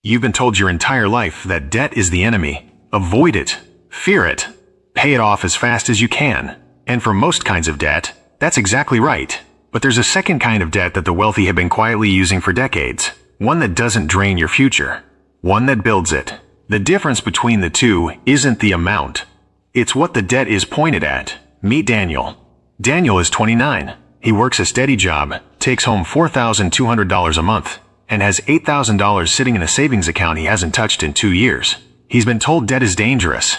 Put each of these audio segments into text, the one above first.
You've been told your entire life that debt is the enemy. Avoid it. Fear it. Pay it off as fast as you can. And for most kinds of debt, that's exactly right. But there's a second kind of debt that the wealthy have been quietly using for decades. One that doesn't drain your future. One that builds it. The difference between the two isn't the amount. It's what the debt is pointed at. Meet Daniel. Daniel is 29. He works a steady job, takes home $4,200 a month, and has $8,000 sitting in a savings account he hasn't touched in 2 years. He's been told debt is dangerous,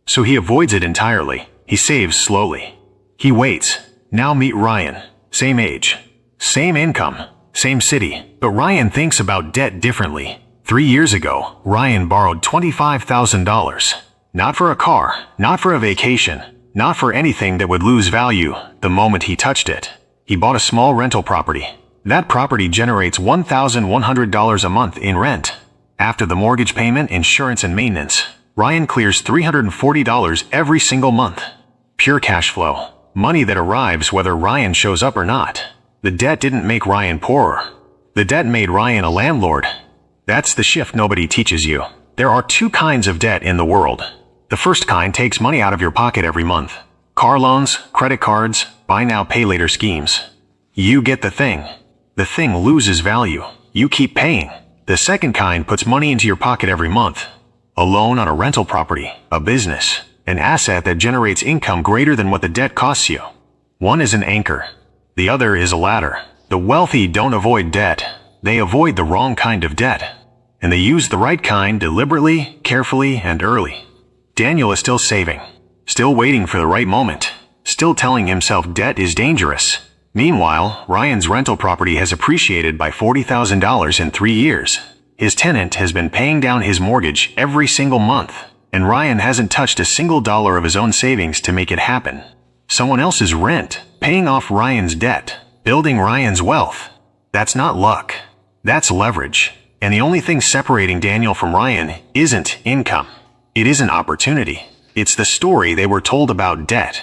so he avoids it entirely. He saves slowly. He waits. Now meet Ryan. Same age, same income, same city. But Ryan thinks about debt differently. 3 years ago, Ryan borrowed $25,000. Not for a car, not for a vacation, not for anything that would lose value the moment he touched it. He bought a small rental property. That property generates $1,100 a month in rent. After the mortgage payment, insurance, and maintenance, Ryan clears $340 every single month. Pure cash flow. Money that arrives whether Ryan shows up or not. The debt didn't make Ryan poorer. The debt made Ryan a landlord. That's the shift nobody teaches you. There are two kinds of debt in the world. The first kind takes money out of your pocket every month. Car loans, credit cards, buy now pay later schemes. You get the thing. The thing loses value. You keep paying. The second kind puts money into your pocket every month. A loan on a rental property, a business, an asset that generates income greater than what the debt costs you. One is an anchor. The other is a ladder. The wealthy don't avoid debt. They avoid the wrong kind of debt. And they use the right kind deliberately, carefully, and early. Daniel is still saving. Still waiting for the right moment. Still telling himself debt is dangerous. Meanwhile, Ryan's rental property has appreciated by $40,000 in 3 years. His tenant has been paying down his mortgage every single month, and Ryan hasn't touched a single dollar of his own savings to make it happen. Someone else's rent, paying off Ryan's debt, building Ryan's wealth. That's not luck. That's leverage. And the only thing separating Daniel from Ryan isn't income. It isn't opportunity. It's the story they were told about debt.